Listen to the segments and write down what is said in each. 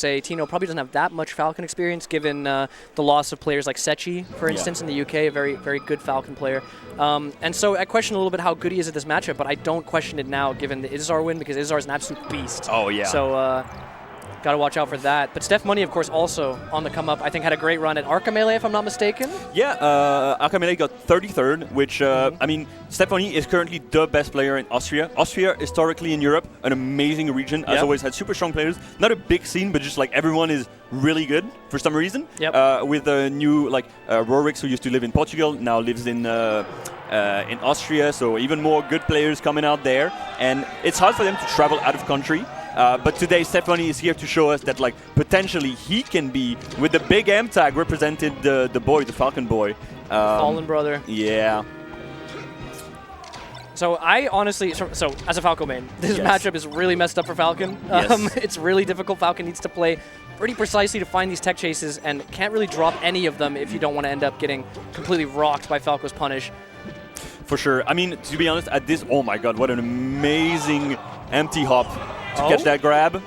say Tino probably doesn't have that much Falcon experience, given the loss of players like Sechi, for instance, in the UK, a very, very good Falcon player. And so I question a little bit how good he is at this matchup, but I don't question it now, given the Izzar win, because Izzar is an absolute beast. Oh, yeah. So got to watch out for that. But Steff Money, of course, also on the come up. I think had a great run at Arca Melee, if I'm not mistaken. Yeah, Arca Melee got 33rd, which, I mean, Steff Money is currently the best player in Austria. Austria, historically in Europe, an amazing region, has always had super strong players. Not a big scene, but just like everyone is really good for some reason. With a new, like, Rorix, who used to live in Portugal, now lives in Austria, so even more good players coming out there. And it's hard for them to travel out of country. But today, Steff Money is here to show us that, like, potentially he can be, with the big M tag, represented the boy, the Falcon boy. Fallen brother. Yeah. So I honestly, so as a Falco main, this matchup is really messed up for Falcon. It's really difficult. Falcon needs to play pretty precisely to find these tech chases and can't really drop any of them if you don't want to end up getting completely rocked by Falco's punish. For sure. I mean, to be honest, at this, oh my god, what an amazing empty hop to catch that grab.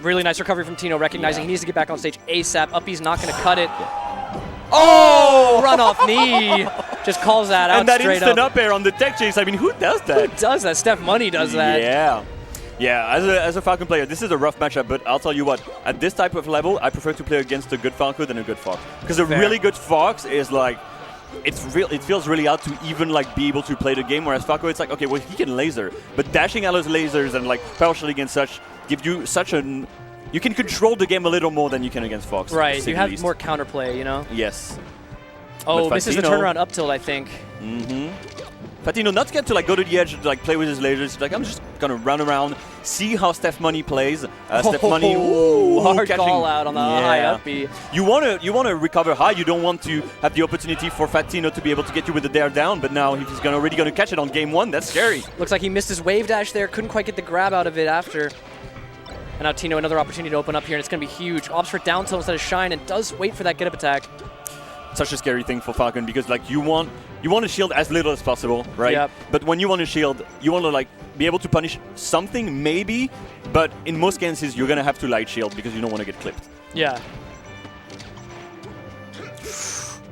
Really nice recovery from Tino, recognizing he needs to get back on stage ASAP. Uppy's not going to cut it. Oh! Run off knee. Just calls that out and that straight instant up air on the tech chase. I mean, who does that? Who does that? Steff Money does that. Yeah. Yeah, as a Falcon player, this is a rough matchup, but I'll tell you what, at this type of level, I prefer to play against a good Falco than a good Fox. Because a really good Fox is like, it feels really hard to even like be able to play the game, whereas Falco, it's like, okay, well, he can laser, but dashing out his lasers and like power shielding and such give you such an... You can control the game a little more than you can against Fox. Right, you have more counterplay, you know? Yes. Oh, misses the turnaround up tilt, I think. Fatino not scared to like go to the edge to like play with his lasers. Like, I'm just gonna run around, see how Steff Money plays. Steff Money, hard call out on the high up B. You wanna recover high. You don't want to have the opportunity for Fatino to be able to get you with the dare down. But now if he's already gonna catch it on game one, that's scary. Looks like he missed his wave dash there. Couldn't quite get the grab out of it after. And now Tino, another opportunity to open up here, and it's gonna be huge. Opts for down tilt instead of shine, and does wait for that get up attack. Such a scary thing for Falcon, because like you want to shield as little as possible, right? Yep. But when you want to shield, you want to like be able to punish something maybe, but in most cases you're gonna have to light shield because you don't want to get clipped. Yeah.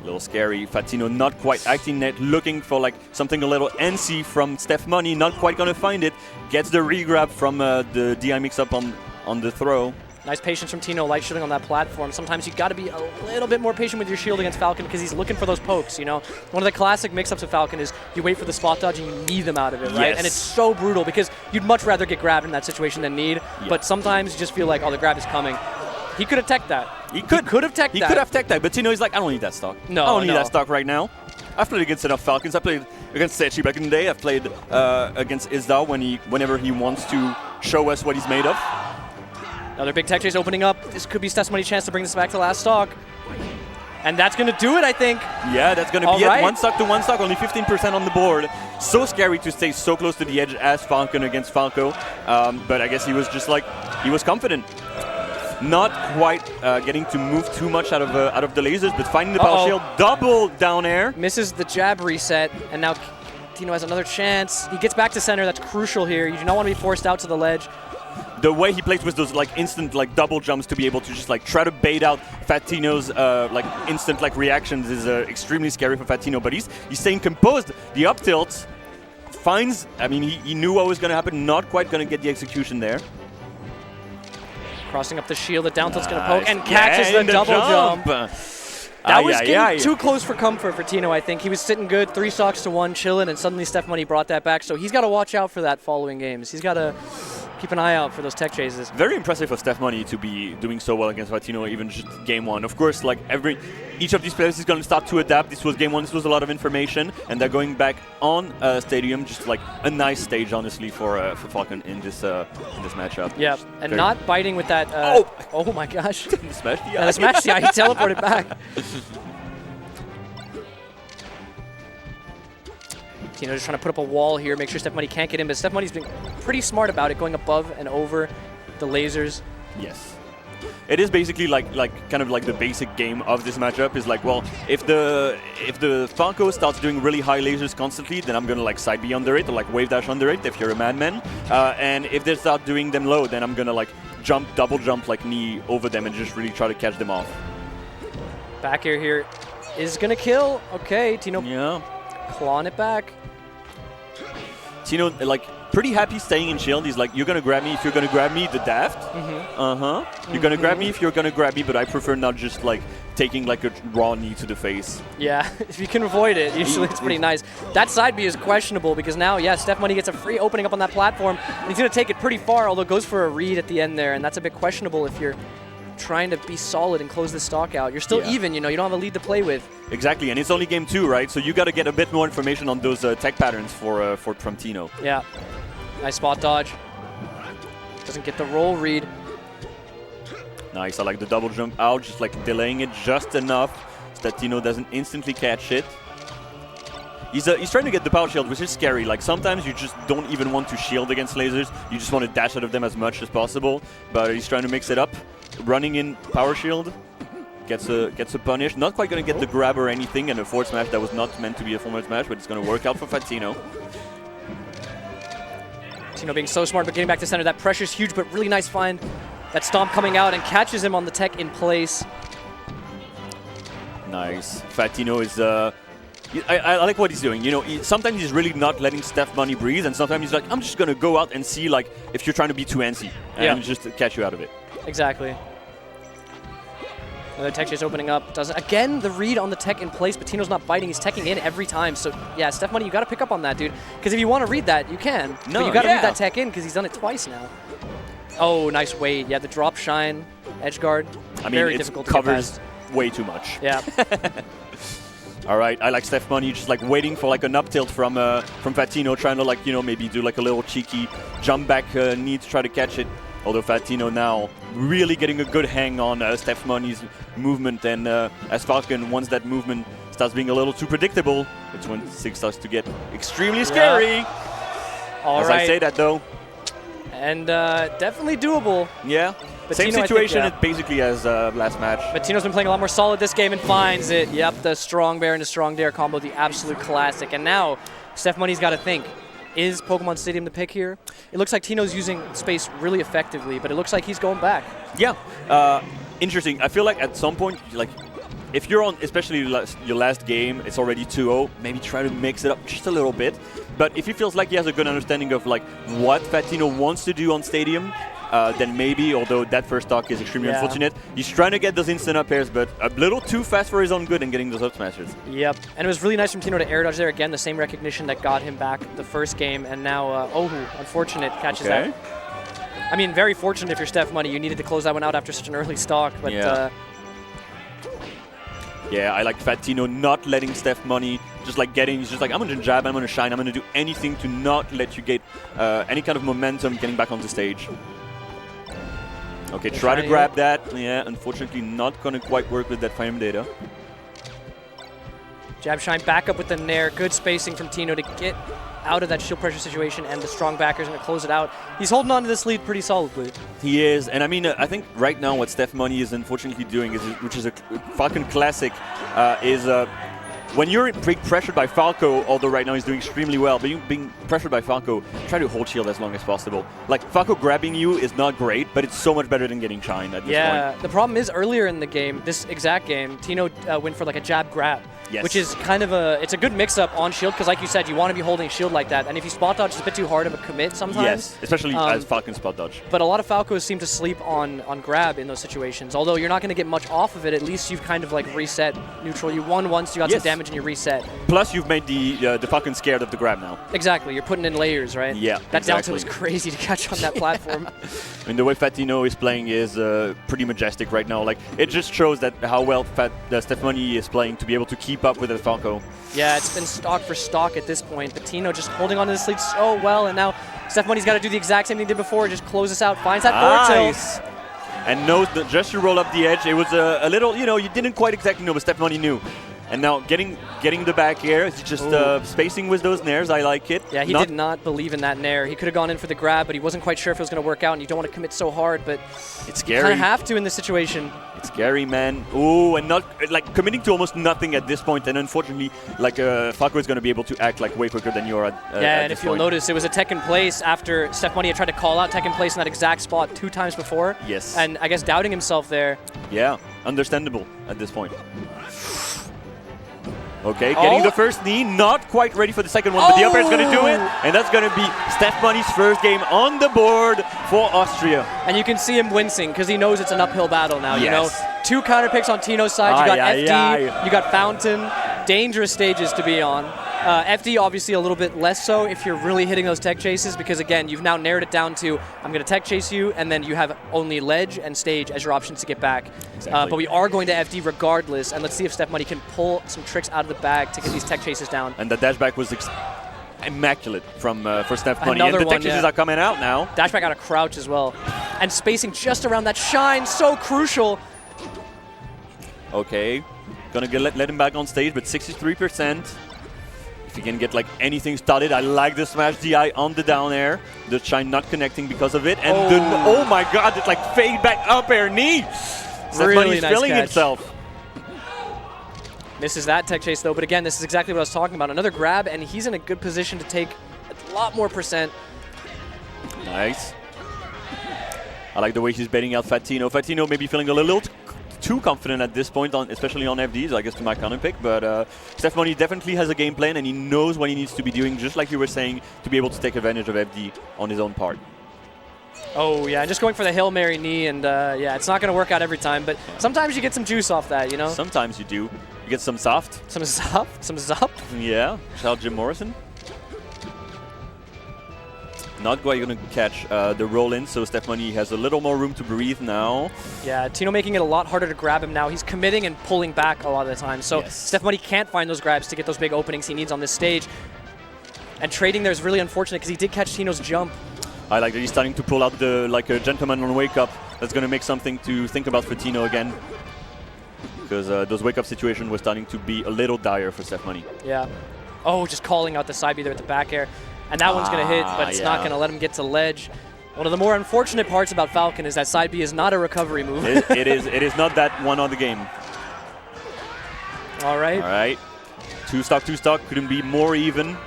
A little scary. Fatino not quite acting net, looking for like something a little NC from Steff Money, not quite gonna find it. Gets the regrab from the DI mix-up on the throw. Nice patience from Tino, light shielding on that platform. Sometimes you got to be a little bit more patient with your shield against Falcon because he's looking for those pokes, you know? One of the classic mix-ups of Falcon is you wait for the spot dodge and you need them out of it, right? Yes. And it's so brutal because you'd much rather get grabbed in that situation than need, but sometimes you just feel like, oh, the grab is coming. He could have teched that. He could have teched that. He could have teched that, but Tino is like, I don't need that stock. No, I don't need that stock right now. I've played against enough Falcons. I played against Sechi back in the day. I've played against Izda whenever he wants to show us what he's made of. Another big tech chase opening up. This could be Steff Money's chance to bring this back to last stock. And that's going to do it, I think. Yeah, that's going to be it. One stock to one stock, only 15% on the board. So scary to stay so close to the edge as Falcon against Falco. But I guess he was just like, he was confident. Not quite getting to move too much out of the lasers, but finding the power shield. Double down air. Misses the jab reset, and now Tino has another chance. He gets back to center. That's crucial here. You do not want to be forced out to the ledge. The way he plays with those like instant like double jumps to be able to just like try to bait out Fatino's like instant like reactions is extremely scary for Fatino. But he's staying composed. The up tilt finds. I mean, he knew what was going to happen. Not quite going to get the execution there. Crossing up the shield, the down tilt's going to poke and catches the double jump. That was getting too close for comfort for Tino, I think. He was sitting good, 3 stocks to 1, chilling, and suddenly Steff Money brought that back. So he's got to watch out for that following games. He's got to keep an eye out for those tech chases. Very impressive for Steff Money to be doing so well against Fatino, even just game one. Of course, like each of these players is going to start to adapt. This was game one. This was a lot of information, and they're going back on Stadium. Just like a nice stage, honestly, for Falcon in this matchup. Yeah, and not biting with that. Oh my gosh! Smash the eye. Yeah, smash the eye. He teleported back. Tino just trying to put up a wall here, make sure Steff Money can't get in, but Steff Money's been pretty smart about it, going above and over the lasers. Yes. It is basically like kind of like the basic game of this matchup is like, well, if the Falco starts doing really high lasers constantly, then I'm gonna like side B under it or like wave dash under it if you're a madman. And if they start doing them low, then I'm gonna like jump, double jump, like knee over them and just really try to catch them off. Back air here is going to kill. Okay, Tino clawing it back. Tino, like, pretty happy staying in shield. He's like, you're going to grab me if you're going to grab me, the daft. You're going to grab me if you're going to grab me, but I prefer not just, like, taking, like, a raw knee to the face. Yeah, if you can avoid it, usually it's pretty nice. That side B is questionable because now, Steff Money gets a free opening up on that platform. And he's going to take it pretty far, although goes for a read at the end there, and that's a bit questionable if you're trying to be solid and close the stock out. You're still even, you know, you don't have a lead to play with. Exactly, and it's only game 2, right? So you got to get a bit more information on those tech patterns from Tino. Yeah, nice spot dodge. Doesn't get the roll read. Nice, I like the double jump out, just like delaying it just enough so that Tino doesn't instantly catch it. He's trying to get the power shield, which is scary. Like, sometimes you just don't even want to shield against lasers. You just want to dash out of them as much as possible. But he's trying to mix it up. Running in power shield. Gets a punish. Not quite going to get the grab or anything. And a forward smash that was not meant to be a forward smash, but it's going to work out for Fat Tino. Tino being so smart, but getting back to center. That pressure's huge, but really nice find. That stomp coming out and catches him on the tech in place. Nice. Fat Tino is... I like what he's doing. You know, sometimes he's really not letting Steff Money breathe, and sometimes he's like, I'm just going to go out and see, like, if you're trying to be too antsy, and just catch you out of it. Exactly. Another tech chase opening up. Again, the read on the tech in place, but Tino's not biting. He's teching in every time. So, yeah, Steff Money, you got to pick up on that, dude. Because if you want to read that, you can. No, but you got to read that tech in because he's done it twice now. Oh, nice wait. Yeah, the drop shine, edge guard. I mean, very it difficult covers to get past. Way too much. Yeah. All right, I like Steff Money just like waiting for like an up tilt from Fat Tino, trying to like, you know, maybe do like a little cheeky jump back knee to try to catch it. Although Fat Tino now really getting a good hang on Steff Money's movement, and as Falcon, once that movement starts being a little too predictable, it's when 6 starts to get extremely scary. All as right. I say that though. And definitely doable. Yeah. But Same Tino, situation I think, basically as last match. But Tino's been playing a lot more solid this game and finds it. Yep, the strong bear and the strong dare combo, the absolute classic. And now Steff Money's got to think, is Pokemon Stadium the pick here? It looks like Tino's using space really effectively, but it looks like he's going back. Yeah. Interesting. I feel like at some point, like, if you're on, especially your last game, it's already 2-0, maybe try to mix it up just a little bit. But if he feels like he has a good understanding of like what Fat Tino wants to do on Stadium, then maybe, although that first stock is extremely unfortunate, he's trying to get those instant up airs, but a little too fast for his own good and getting those up smashes. Yep, and it was really nice from Tino to air dodge there. Again, the same recognition that got him back the first game, and now Ohu, unfortunate, catches that. I mean, very fortunate if you're Steff Money. You needed to close that one out after such an early stock, but... Yeah, I like Fat Tino not letting Steff Money just like getting, he's just like, I'm going to jab, I'm going to shine, I'm going to do anything to not let you get any kind of momentum getting back on the stage. Okay, try to grab that. Yeah, unfortunately not going to quite work with that frame data. Jab shine back up with the nair. Good spacing from Tino to get out of that shield pressure situation, and the strong backer's going to close it out. He's holding on to this lead pretty solidly. He is, and I mean, I think right now what Steff Money is unfortunately doing, which is a fucking classic, is when you're being pressured by Falco, although right now he's doing extremely well, but you being pressured by Falco, try to hold shield as long as possible. Like, Falco grabbing you is not great, but it's so much better than getting shine at this point. Yeah, the problem is earlier in the game, this exact game, Tino went for like a jab grab. Yes. Which is kind of it's a good mix-up on shield, because like you said, you want to be holding shield like that, and if you spot dodge, it's a bit too hard of a commit sometimes. Yes, especially as Falcon spot dodge. But a lot of Falcos seem to sleep on grab in those situations, although you're not going to get much off of it. At least you've kind of like reset neutral. You won once, you got some damage, and you reset. Plus, you've made the Falcon scared of the grab now. Exactly, you're putting in layers, right? Yeah, that down tilt is crazy to catch on that platform. I mean, the way Fat Tino is playing is pretty majestic right now. Like, it just shows that how well Steff Money is playing to be able to keep up with the Falco. Yeah, it's been stock for stock at this point, but Tino just holding on to this lead so well, and now Steff Money's got to do the exact same thing he did before, just close this out, finds that forward tilt. And knows that just to roll up the edge, it was a little, you know, you didn't quite exactly know, but Steff Money knew. And now getting the back air, it's just spacing with those nairs. I like it. Yeah, he did not believe in that nair. He could have gone in for the grab, but he wasn't quite sure if it was going to work out, and you don't want to commit so hard, but it's scary. You kind of have to in this situation. Scary, man. Ooh, and not like committing to almost nothing at this point. And unfortunately, like Falco is going to be able to act like way quicker than you are at yeah, at and this if you'll point. notice, it was a tech in place after Steff Money had tried to call out tech in place in that exact spot 2 times before. Yes. And I guess doubting himself there. Yeah, understandable at this point. Okay, getting the first knee, not quite ready for the second one, but the upper is going to do it, and that's going to be Steff Money's first game on the board for Austria. And you can see him wincing because he knows it's an uphill battle now. Yes. You know, 2 counter picks on Tino's side. You got FD, you got Fountain, dangerous stages to be on. FD obviously a little bit less so if you're really hitting those tech chases because again, you've now narrowed it down to I'm going to tech chase you, and then you have only ledge and stage as your options to get back. Exactly. But we are going to FD regardless, and let's see if Steff Money can pull some tricks out of the bag to get these tech chases down. And the dashback was immaculate from for Steff Money. Another and the tech one, chases are coming out now. Dashback out of crouch as well. And spacing just around that shine, so crucial. Okay, gonna let him back on stage, but 63%. If you can get like anything started, I like the smash DI on the down air. The shine not connecting because of it, and oh my god, it's like fade back up air knee. Really nice feeling catch. himself. Misses that tech chase though, but again, this is exactly what I was talking about. Another grab, and he's in a good position to take a lot more percent. Nice. I like the way he's baiting out Fat Tino. Fat Tino maybe feeling a little too confident at this point, especially on FDs, I guess, to my counter pick. But Steff Money definitely has a game plan, and he knows what he needs to be doing, just like you were saying, to be able to take advantage of FD on his own part. Oh, yeah, and just going for the Hail Mary knee, and yeah, it's not going to work out every time, but sometimes you get some juice off that, you know? Sometimes you do. You get some soft. Some soft, some zup. Yeah, shout out Jim Morrison. Not quite going to catch the roll-in, so Steff Money has a little more room to breathe now. Yeah, Tino making it a lot harder to grab him now. He's committing and pulling back a lot of the time, so yes. Steff Money can't find those grabs to get those big openings he needs on this stage. And trading there is really unfortunate because he did catch Tino's jump. I like that he's starting to pull out the like a gentleman on wake up. That's going to make something to think about for Tino again, because those wake up situations were starting to be a little dire for Steff Money. Yeah. Oh, just calling out the side B there at the back air. And that one's going to hit, but it's not going to let him get to ledge. One of the more unfortunate parts about Falcon is that side B is not a recovery move. It is not that one on the game. All right. All right. Two stock. Couldn't be more even.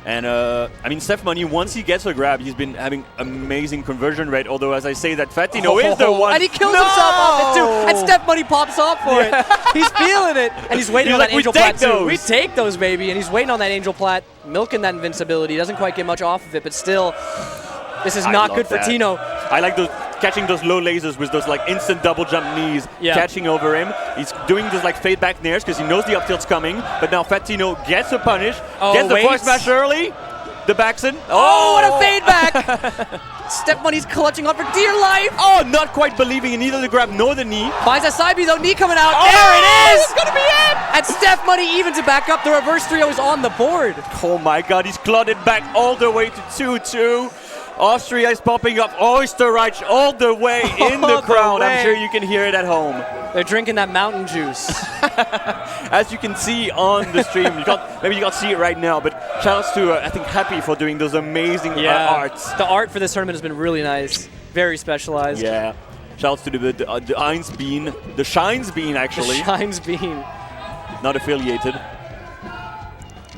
And I mean, Steff Money, once he gets a grab, he's been having amazing conversion rate. Although, as I say, that Fat Tino is the one. And he kills himself off it too. And Steff Money pops off for it. He's feeling it. And he's waiting on that Angel Plat too. We take those, baby. And he's waiting on that Angel Plat, milking that invincibility. Doesn't quite get much off of it, but still, this is not good for Tino. I like those catching those low lasers with those like instant double jump knees, catching over him. He's doing those like fade back nairs because he knows the up tilt's coming. But now Fat Tino gets a punish, gets the forward smash early, the backsin. Oh, what a fade back! Steff Money's clutching on for dear life. Oh, not quite believing in either the grab nor the knee. Finds that side B though, knee coming out. Oh, there it is! It's gonna be it! And Steff Money evens it back up. The reverse 3-0 is on the board. Oh my god, he's clotted back all the way to 2-2. Austria is popping up Oysterreich all the way in the crowd. I'm sure you can hear it at home. They're drinking that mountain juice. As you can see on the stream, maybe you can't see it right now, but shout outs to I think Happy for doing those amazing arts. The art for this tournament has been really nice, very specialized. Yeah, shout outs to the Eins Bean, the Shines Bean actually. The Shines Bean. Not affiliated.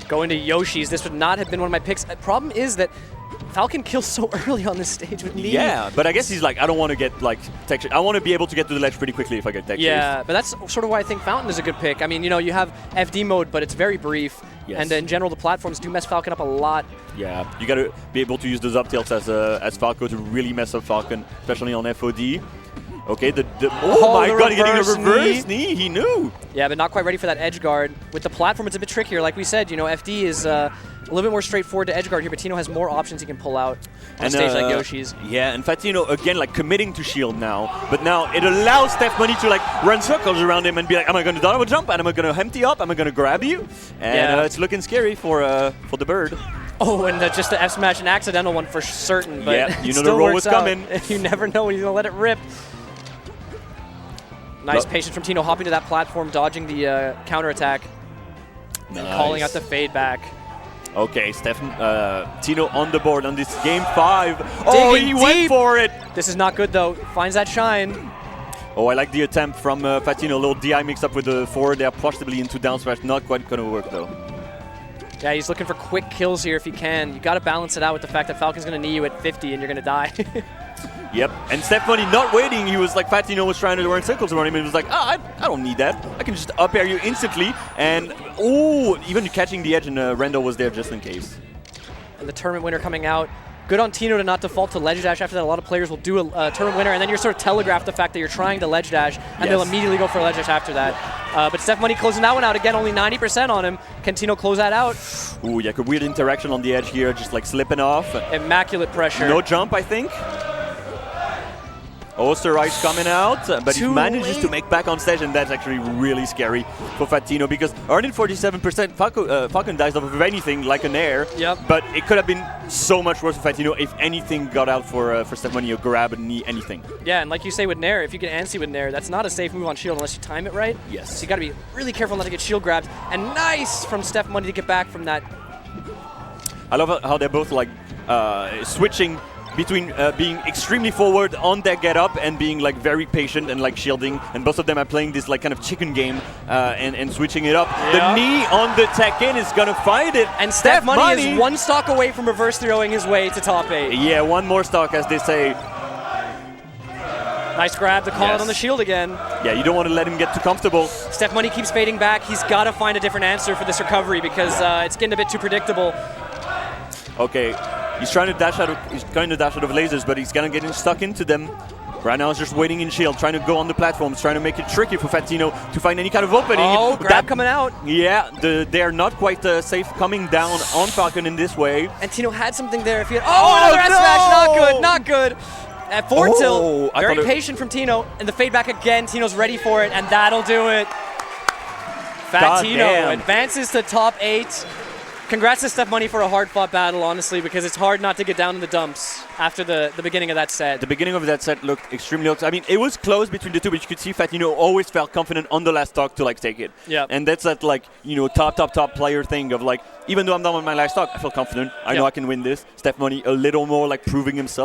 Going to Yoshi's, this would not have been one of my picks. The problem is that Falcon kills so early on this stage with knee. Yeah, but I guess he's like, I don't want to get like tech. I want to be able to get to the ledge pretty quickly if I get tech. Yeah, but that's sort of why I think Fountain is a good pick. I mean, you know, you have FD mode, but it's very brief. Yes. And in general, the platforms do mess Falcon up a lot. Yeah, you got to be able to use those up tilts as Falco to really mess up Falcon, especially on FOD. Okay, oh my god, getting a reverse knee, he knew. Yeah, but not quite ready for that edge guard. With the platform, it's a bit trickier. Like we said, you know, FD is a little bit more straightforward to edge guard here, but Tino has more options he can pull out on a stage like Yoshi's. Yeah, and Fat Tino, again, like committing to shield now, but now it allows Steff Money to like run circles around him and be like, am I going to double jump? And am I going to empty up? Am I going to grab you? And it's looking scary for the bird. Oh, and just the F smash, an accidental one for certain, but yeah, you know the roll was coming. You never know when you're going to let it rip. Nice patience from Tino, hopping to that platform, dodging the counterattack, and calling out the fade back. Okay, Tino on the board on this game 5. Oh, he went for it! This is not good though. Finds that shine. Oh, I like the attempt from Fatino. A little DI mixed up with the forward there, possibly into down smash. Not quite going to work, though. Yeah, he's looking for quick kills here if he can. You got to balance it out with the fact that Falcon's going to knee you at 50 and you're going to die. Yep, and Steff not waiting. He was like, Fatino was trying to run circles around him and he was like, I don't need that. I can just up air you instantly. And, oh, even catching the edge, and Randall was there just in case. And the tournament winner coming out. Good on Tino to not default to ledge dash after that. A lot of players will do a tournament winner, and then you're sort of telegraph the fact that you're trying to ledge dash, and they'll immediately go for a ledge dash after that. But Steff closing that one out again, only 90% on him. Can Tino close that out? Ooh, yeah, weird interaction on the edge here, just like slipping off. Immaculate pressure. No jump, I think. Osterreich coming out, but he manages to make back on stage, and that's actually really scary for Fatino because earning 47%, Falcon dies off of anything like an air, but it could have been so much worse for Fatino if anything got out for Steff or grab and knee, anything. Yeah, and like you say with Nair, if you get antsy with Nair, that's not a safe move on shield unless you time it right. Yes. So you got to be really careful not to get shield grabbed, and nice from Steff to get back from that. I love how they're both like switching between being extremely forward on their get up and being like very patient and like shielding, and both of them are playing this like kind of chicken game and switching it up. The knee on the tech in is gonna find it, and Steff is one stock away from reverse throwing his way to top 8. Yeah, one more stock, as they say. Nice grab to call it on the shield again. Yeah, you don't want to let him get too comfortable. Steff keeps fading back. He's got to find a different answer for this recovery because it's getting a bit too predictable. Okay. He's trying to dash out of lasers, but he's gonna get stuck into them. Right now he's just waiting in shield, trying to go on the platforms, trying to make it tricky for Fatino to find any kind of opening. Oh, grab coming out. Yeah, they're not quite safe coming down on Falcon in this way. And Tino had something there. If he had, another S smash, not good. At forward tilt, very patient from Tino, and the fade back again. Tino's ready for it, and that'll do it. Fatino advances to top 8. Congrats to Steff for a hard-fought battle, honestly, because it's hard not to get down in the dumps after the beginning of that set. The beginning of that set looked extremely close. I mean, it was close between the two, but you could see Fatino always felt confident on the last stock to like take it. Yeah. And that's that like, top player thing of like, even though I'm down on my last stock, I feel confident. I know I can win this. Steff a little more like proving himself.